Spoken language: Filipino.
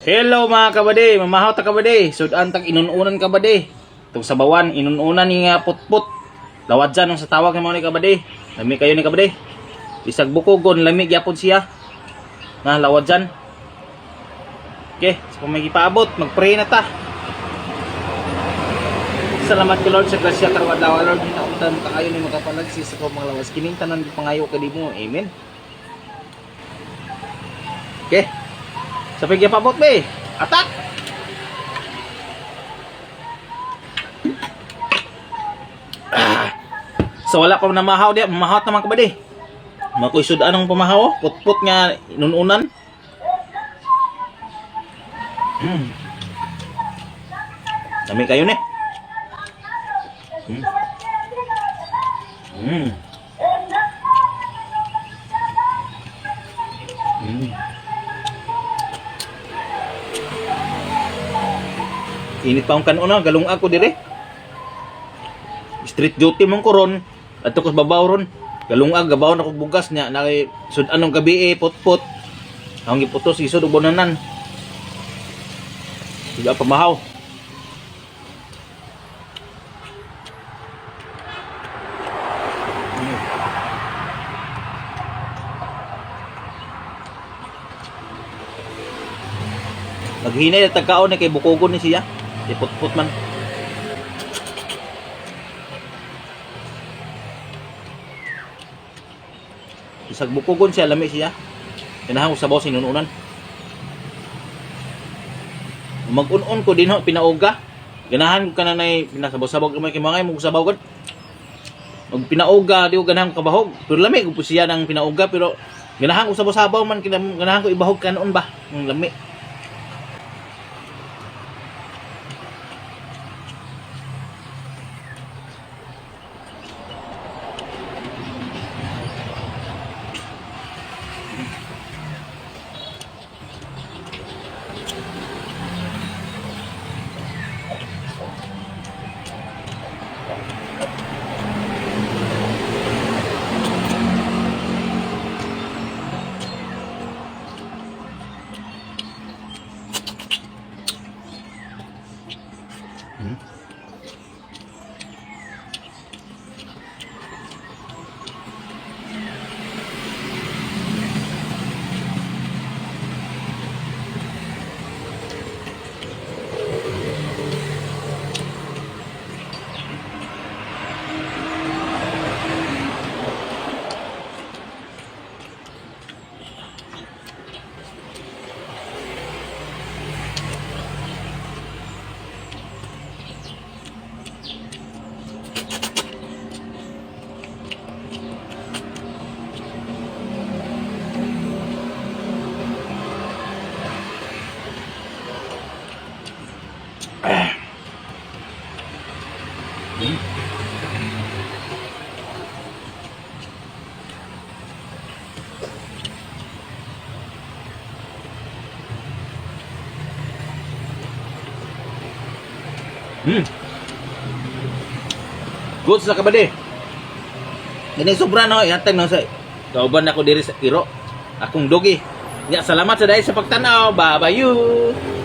Hello mga kabady, mamahaw ta kabady. Sudan tag inununan kabady. Tong sabawan inununan ni putput. Lawad dyan sa tawag mo ni kabady. Lami kayo ni kabady. Isag bukogon lami gyapon siya. Na lawad dyan. Okay, so kung may ipaabot, mag-pray na ta. Salamat kay Lord sa grasya karon adlaw Lord kita untan kaayo ni magapalagsi sa ko mga lawas kining tanan pangayo kadi mo. Amen. Okay. Sa pagpapabot be, atak! So wala pa namahaw diya, mamahawat naman kabady. Makoy sud anong pamahaw, putput nga inununan. Dami kayo ni. Init pa ang kanuna, galong ako dire. Street duty mong koron, ato ko babaw ron. Galong gabaw na kog bugas nya na sud anong gabi putput. Ang giputos isod og bonanan. Sudah pamahaw. Maghinay na tagkaon na kay bukogon ni siya. Iputput man. Isag bukogon siya, lami siya. Kinahang usabaw sinununan. Mag-un-un ko din ho, pinauga. Ganahan ko ka na na pinasabaw-sabaw kamay kay mga mong sabaw ko. Mag pinauga, di ko ganahan kabahog. Pero lami ko po siya ng pinauga, pero ganahan ko sabaw-sabaw man, ganahan ko ibahog kanoon ba? Ang lami. Good sa kabady. Ini sobra no, ihatag no sa kauban ako diri sa Iro. Akong dogi. Ya, salamat sa dahil sa pagtanaw. Bye-bye you.